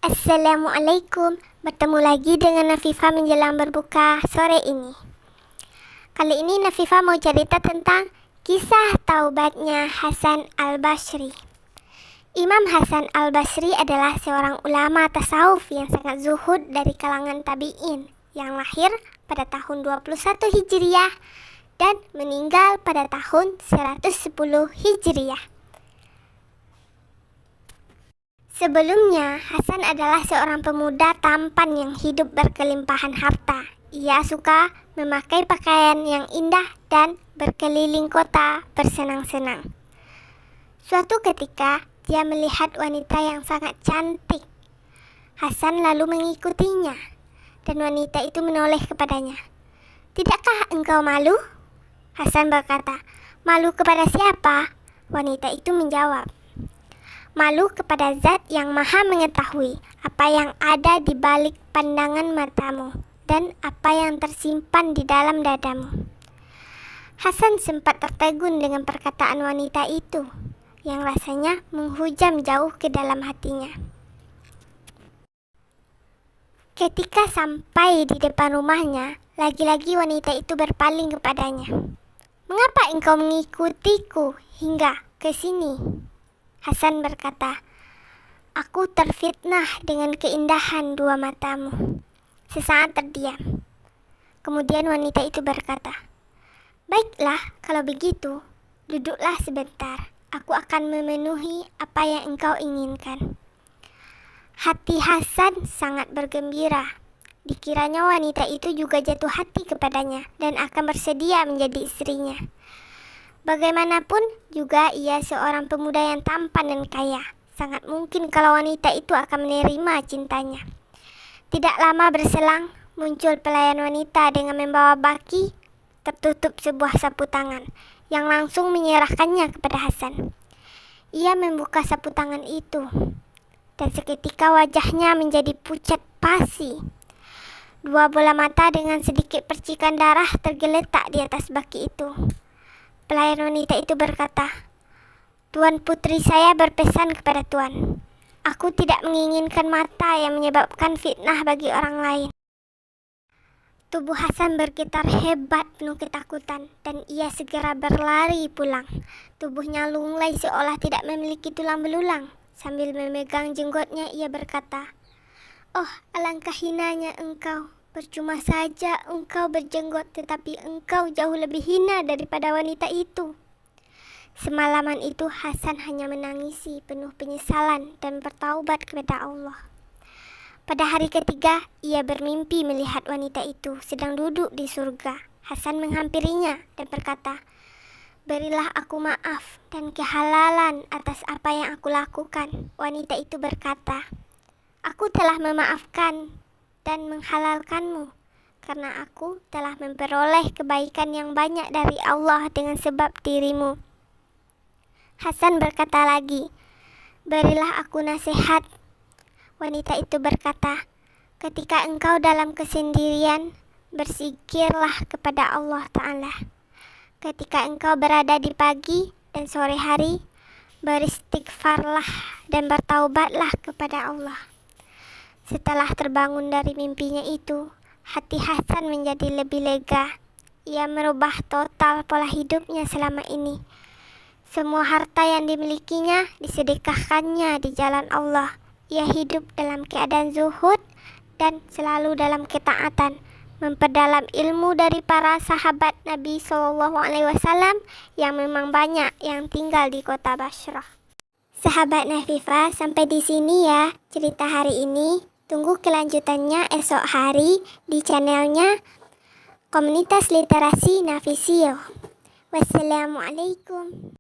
Assalamualaikum, bertemu lagi dengan Nafifah menjelang berbuka sore ini. Kali ini Nafifah mau cerita tentang kisah taubatnya Hasan al-Basri. Imam Hasan al-Basri adalah seorang ulama tasawuf yang sangat zuhud dari kalangan tabi'in yang lahir pada tahun 21 Hijriah dan meninggal pada tahun 110 Hijriah. Sebelumnya, Hasan adalah seorang pemuda tampan yang hidup berkelimpahan harta. Ia suka memakai pakaian yang indah dan berkeliling kota bersenang-senang. Suatu ketika, dia melihat wanita yang sangat cantik. Hasan lalu mengikutinya, dan wanita itu menoleh kepadanya. "Tidakkah engkau malu?" Hasan berkata. "Malu kepada siapa?" Wanita itu menjawab, "Malu kepada Zat yang Maha mengetahui apa yang ada di balik pandangan matamu dan apa yang tersimpan di dalam dadamu." Hasan sempat tertegun dengan perkataan wanita itu yang rasanya menghujam jauh ke dalam hatinya. Ketika sampai di depan rumahnya, lagi-lagi wanita itu berpaling kepadanya. "Mengapa engkau mengikutiku hingga ke sini?" Hasan berkata, "Aku terfitnah dengan keindahan dua matamu." Sesaat terdiam. Kemudian wanita itu berkata, "Baiklah, kalau begitu, duduklah sebentar. Aku akan memenuhi apa yang engkau inginkan." Hati Hasan sangat bergembira. Dikiranya wanita itu juga jatuh hati kepadanya dan akan bersedia menjadi istrinya. Bagaimanapun juga ia seorang pemuda yang tampan dan kaya. Sangat mungkin kalau wanita itu akan menerima cintanya. Tidak lama berselang, muncul pelayan wanita dengan membawa baki tertutup sebuah sapu tangan yang langsung menyerahkannya kepada Hasan. Ia membuka sapu tangan itu, dan seketika wajahnya menjadi pucat pasi. Dua bola mata dengan sedikit percikan darah tergeletak di atas baki itu. Pelayan wanita itu berkata, "Tuan putri saya berpesan kepada Tuan. Aku tidak menginginkan mata yang menyebabkan fitnah bagi orang lain." Tubuh Hasan bergetar hebat penuh ketakutan dan ia segera berlari pulang. Tubuhnya lunglai seolah tidak memiliki tulang belulang. Sambil memegang jenggotnya ia berkata, "Oh, alangkah hinanya engkau. Percuma saja engkau berjenggot, tetapi engkau jauh lebih hina daripada wanita itu." Semalaman itu Hasan hanya menangisi penuh penyesalan dan bertaubat kepada Allah. Pada hari ketiga, ia bermimpi melihat wanita itu sedang duduk di surga. Hasan menghampirinya dan berkata, "Berilah aku maaf dan kehalalan atas apa yang aku lakukan." Wanita itu berkata, "Aku telah memaafkan dan menghalalkanmu, karena aku telah memperoleh kebaikan yang banyak dari Allah dengan sebab dirimu." Hasan berkata lagi, "Berilah aku nasihat." Wanita itu berkata, "Ketika engkau dalam kesendirian, berzikirlah kepada Allah Ta'ala. Ketika engkau berada di pagi dan sore hari, beristighfarlah dan bertaubatlah kepada Allah." Setelah terbangun dari mimpinya itu, hati Hasan menjadi lebih lega. Ia merubah total pola hidupnya selama ini. Semua harta yang dimilikinya disedekahkannya di jalan Allah. Ia hidup dalam keadaan zuhud dan selalu dalam ketaatan, memperdalam ilmu dari para sahabat Nabi SAW yang memang banyak yang tinggal di kota Bashrah. Sahabat Nafifah, sampai di sini ya cerita hari ini. Tunggu kelanjutannya esok hari di channelnya Komunitas Literasi Nafisio. Wassalamualaikum.